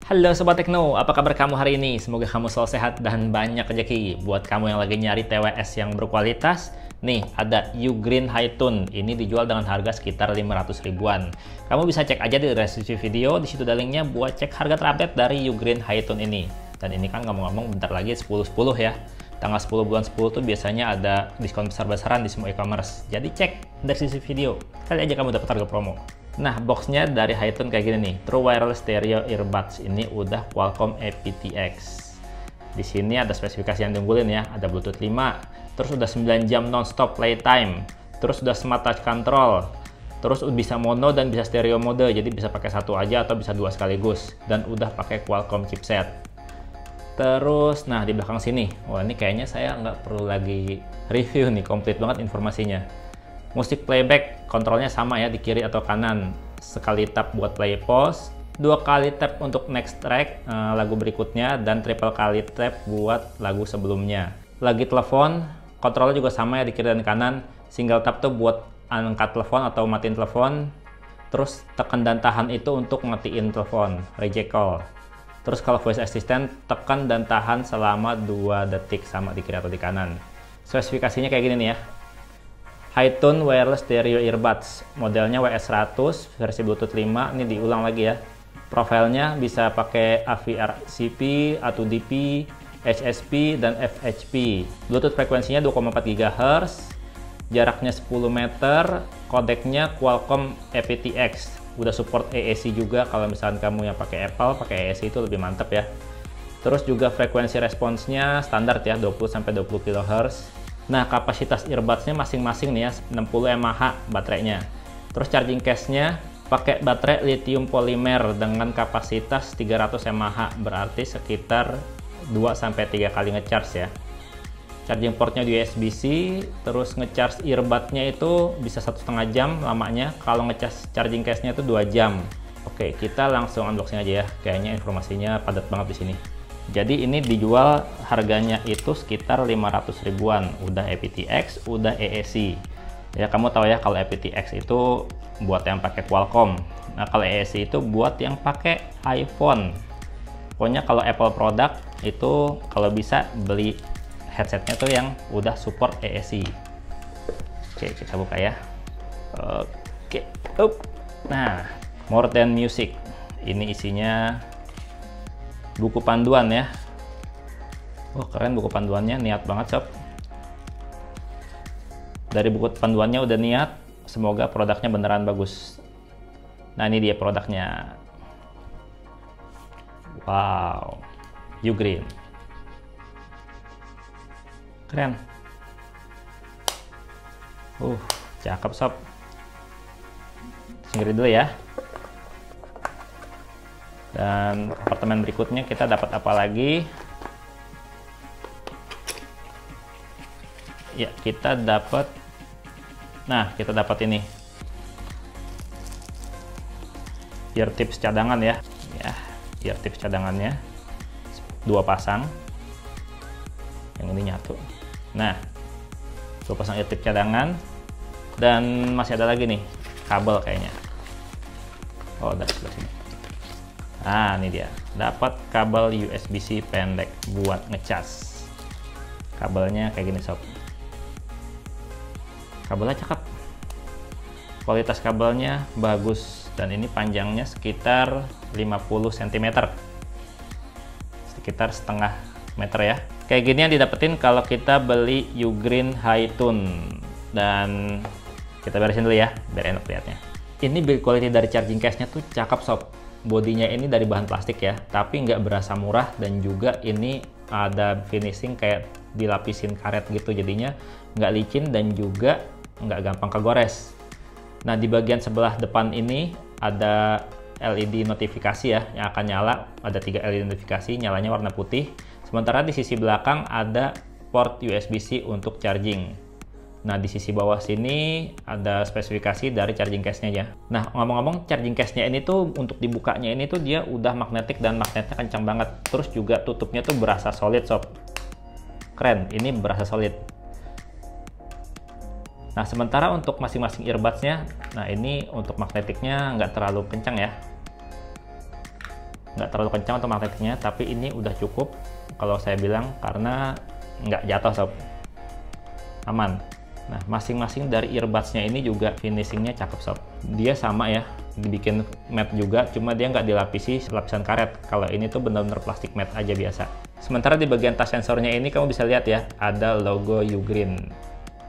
Halo Sobat Tekno, apa kabar kamu hari ini? Semoga kamu selalu sehat dan banyak rezeki. Buat kamu yang lagi nyari TWS yang berkualitas, nih ada Ugreen Hi-Tune. Ini dijual dengan harga sekitar 500 ribuan. Kamu bisa cek aja di deskripsi video, di situ ada linknya buat cek harga terupdate dari Ugreen Hi-Tune ini. Dan ini kan ngomong-ngomong bentar lagi 10-10 ya. Tanggal 10 bulan 10 tuh biasanya ada diskon besar-besaran di semua e-commerce. Jadi cek deskripsi video, kali aja kamu dapat harga promo. Nah, boxnya dari Hi-Tune kayak gini nih, True Wireless Stereo Earbuds. Ini udah Qualcomm aptX. Di sini ada spesifikasi yang diunggulin ya, ada Bluetooth 5, terus udah 9 jam non-stop playtime, terus udah Smart Touch Control, terus bisa mono dan bisa stereo mode, jadi bisa pakai satu aja atau bisa dua sekaligus, dan udah pakai Qualcomm chipset. Terus, nah di belakang sini, wah ini kayaknya saya nggak perlu lagi review nih, komplit banget informasinya. Musik playback, kontrolnya sama ya di kiri atau kanan. Sekali tap buat play pause, dua kali tap untuk next track, lagu berikutnya, dan triple kali tap buat lagu sebelumnya. Lagi telepon, kontrolnya juga sama ya di kiri dan kanan. Single tap tuh buat angkat telepon atau matiin telepon. Terus tekan dan tahan itu untuk matiin telepon, reject call. Terus kalau voice assistant, tekan dan tahan selama 2 detik sama di kiri atau di kanan. Spesifikasinya kayak gini nih ya. Hi-Tune Wireless Stereo Earbuds, modelnya WS100, versi Bluetooth 5, ini diulang lagi ya. Profilnya bisa pakai AVRCP, A2DP, HSP, dan FHP. Bluetooth frekuensinya 2,4 GHz, jaraknya 10 meter, kodeknya Qualcomm aptX. Udah support AAC juga, kalau misalkan kamu yang pakai Apple, pakai AAC itu lebih mantap ya. Terus juga frekuensi responsnya standar ya, 20-20 kHz. Nah, kapasitas earbuds-nya masing-masing nih ya, 60 mAh baterainya. Terus charging case-nya pakai baterai lithium polimer dengan kapasitas 300 mAh, berarti sekitar 2-3 kali ngecharge ya. Charging portnya USB-C, terus ngecharge earbud-nya itu bisa 1,5 jam lamanya, kalau ngecharge charging case-nya itu 2 jam. Oke, kita langsung unboxing aja ya, kayaknya informasinya padat banget di sini. Jadi ini dijual harganya itu sekitar 500 ribuan, udah aptX, udah AAC. Ya kamu tahu ya kalau aptX itu buat yang pakai Qualcomm. Nah kalau AAC itu buat yang pakai iPhone. Pokoknya kalau Apple produk itu kalau bisa beli headsetnya tuh yang udah support AAC. Oke kita buka ya. Oke, nah More Than Music. Ini isinya buku panduan ya. Wah keren buku panduannya, niat banget sob. Dari buku panduannya udah niat, semoga produknya beneran bagus. Nah ini dia produknya. Wow, Ugreen. Keren. Cakep sob. Singkirin dulu ya. Dan kompartemen berikutnya kita dapat apa lagi? Ya, kita dapat ini. Ear tips cadangan ya. Ya, ear tips cadangannya 2 pasang. Yang ini nyatu. Nah, 2 pasang ear tips cadangan dan masih ada lagi nih kabel kayaknya. Oh, dari sebelah sini. Nah ini dia, dapat kabel USB-C pendek buat ngecas. Kabelnya kayak gini sob. Kabelnya cakep, kualitas kabelnya bagus, dan ini panjangnya sekitar 50 cm, sekitar setengah meter ya. Kayak gini yang didapetin kalau kita beli Ugreen Hi-Tune. Dan kita beresin dulu ya biar enak lihatnya. Ini build quality dari charging case-nya tuh cakep sob. Bodinya ini dari bahan plastik ya, tapi nggak berasa murah, dan juga ini ada finishing kayak dilapisin karet gitu, jadinya nggak licin dan juga nggak gampang kegores. Nah di bagian sebelah depan ini ada LED notifikasi ya yang akan nyala, ada 3 LED notifikasi, nyalanya warna putih. Sementara di sisi belakang ada port USB-C untuk charging. Nah di sisi bawah sini ada spesifikasi dari charging case-nya ya. Nah ngomong-ngomong charging case-nya ini tuh untuk dibukanya ini tuh dia udah magnetik dan magnetnya kencang banget. Terus juga tutupnya tuh berasa solid sob. Keren, ini berasa solid. Nah sementara untuk masing-masing earbuds-nya, nah ini untuk magnetiknya nggak terlalu kencang ya. nggak terlalu kencang untuk magnetiknya, tapi ini udah cukup kalau saya bilang, karena nggak jatuh sob, aman. Nah, masing-masing dari earbuds-nya ini juga finishingnya cakep sob. Dia sama ya, dibikin matte juga, cuma dia nggak dilapisi lapisan karet. Kalau ini tuh bener-bener plastik matte aja biasa. Sementara di bagian touch sensornya ini kamu bisa lihat ya, ada logo Ugreen.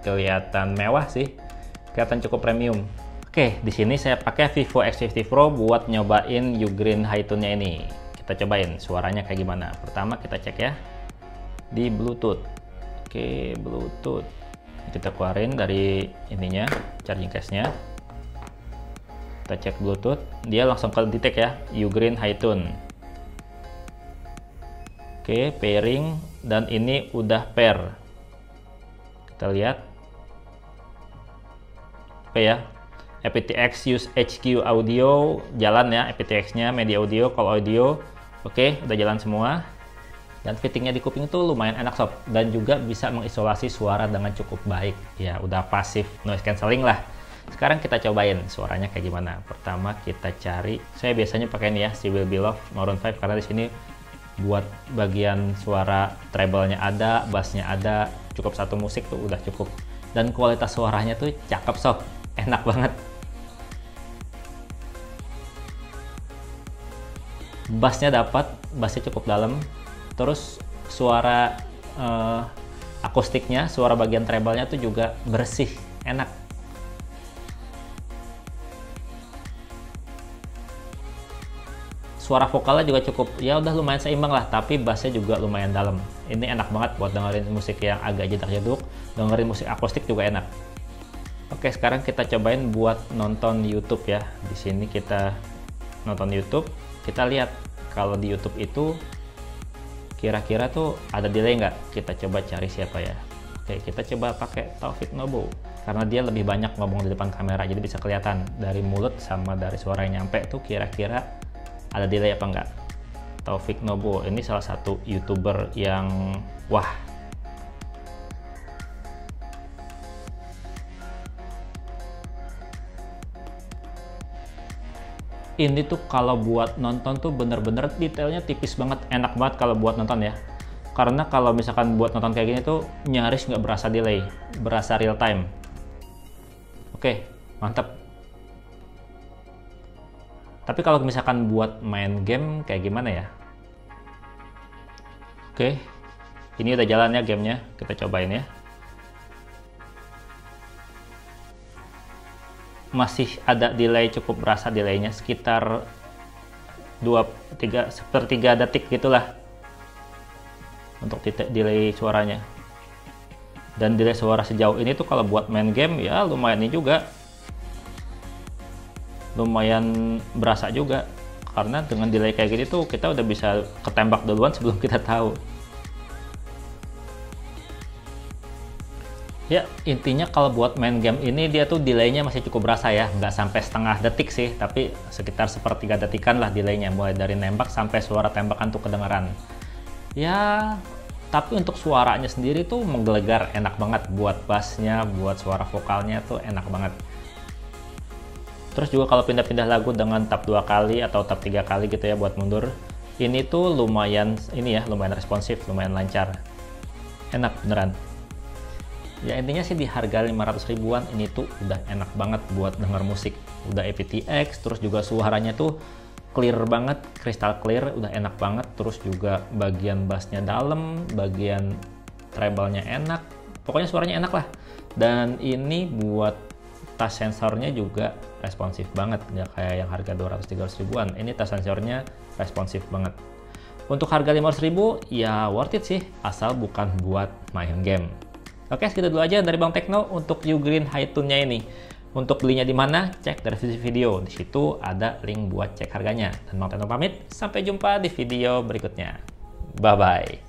Kelihatan mewah sih, kelihatan cukup premium. Oke, di sini saya pakai Vivo X50 Pro buat nyobain Ugreen Hi-Tune-nya ini. Kita cobain suaranya kayak gimana. Pertama kita cek ya di Bluetooth. Oke, Bluetooth. Kita keluarin dari ininya, charging case-nya. Kita cek Bluetooth, dia langsung ke detect ya, Ugreen Hi-Tune. Oke, pairing, dan ini udah pair. Kita lihat. Oke ya, aptX use HQ audio, jalan ya aptX-nya, media audio, call audio. Oke, udah jalan semua. Dan fittingnya di kuping itu lumayan enak sob, dan juga bisa mengisolasi suara dengan cukup baik. Ya udah pasif noise cancelling lah. Sekarang kita cobain suaranya kayak gimana. Pertama kita cari, saya biasanya pakai ini ya, si Will Be Love Maroon 5, karena di sini buat bagian suara treble-nya ada, bass-nya ada, cukup satu musik tuh udah cukup. Dan kualitas suaranya tuh cakep sob, enak banget. Bassnya dapat, bassnya cukup dalam. Terus suara akustiknya, suara bagian treble-nya tuh juga bersih, enak. Suara vokalnya juga cukup, ya udah lumayan seimbang lah, tapi bassnya juga lumayan dalam. Ini enak banget buat dengerin musik yang agak jedak-jeduk, dengerin musik akustik juga enak. Oke, sekarang kita cobain buat nonton YouTube ya. Di sini kita nonton YouTube, kita lihat kalau di YouTube itu kira-kira tuh ada delay nggak? Kita coba cari siapa ya. Oke, kita coba pakai Taufik Nobo, karena dia lebih banyak ngomong di depan kamera, jadi bisa kelihatan dari mulut sama dari suara yang nyampe tuh kira-kira ada delay apa enggak. Taufik Nobo ini salah satu YouTuber yang wah. Ini tuh kalau buat nonton tuh bener-bener detailnya tipis banget, enak banget kalau buat nonton ya. Karena kalau misalkan buat nonton kayak gini tuh nyaris nggak berasa delay, berasa real time. Oke, mantap. Tapi kalau misalkan buat main game kayak gimana ya? Oke, ini udah jalan ya gamenya, kita cobain ya. Masih ada delay, cukup berasa delaynya sekitar 1/3 detik gitulah untuk delay suaranya. Dan delay suara sejauh ini tuh kalau buat main game ya lumayan ini juga, lumayan berasa juga, karena dengan delay kayak gini tuh kita udah bisa ketembak duluan sebelum kita tahu. Ya, intinya kalau buat main game ini dia tuh delaynya masih cukup berasa ya, nggak sampai setengah detik sih, tapi sekitar 1/3 detikan lah delaynya, mulai dari nembak sampai suara tembakan tuh kedengeran. Ya, tapi untuk suaranya sendiri tuh menggelegar, enak banget buat bassnya, buat suara vokalnya tuh enak banget. Terus juga kalau pindah-pindah lagu dengan tap 2 kali atau tap 3 kali gitu ya buat mundur, ini tuh lumayan ini ya, lumayan responsif, lumayan lancar. Enak beneran. Ya intinya sih di harga 500 ribuan ini tuh udah enak banget buat denger musik. Udah aptX, terus juga suaranya tuh clear banget, crystal clear, udah enak banget. Terus juga bagian bassnya dalam, bagian treble-nya enak. Pokoknya suaranya enak lah. Dan ini buat touch sensornya juga responsif banget, nggak kayak yang harga 200-300 ribuan. Ini touch sensornya responsif banget. Untuk harga 500 ribu ya worth it sih, asal bukan buat main game. Oke, segitu dulu aja dari Bang Tekno untuk Ugreen Hi-Tune-nya ini. Untuk belinya di mana? Cek dari video. Di situ ada link buat cek harganya. Dan Bang Tekno pamit, sampai jumpa di video berikutnya. Bye-bye.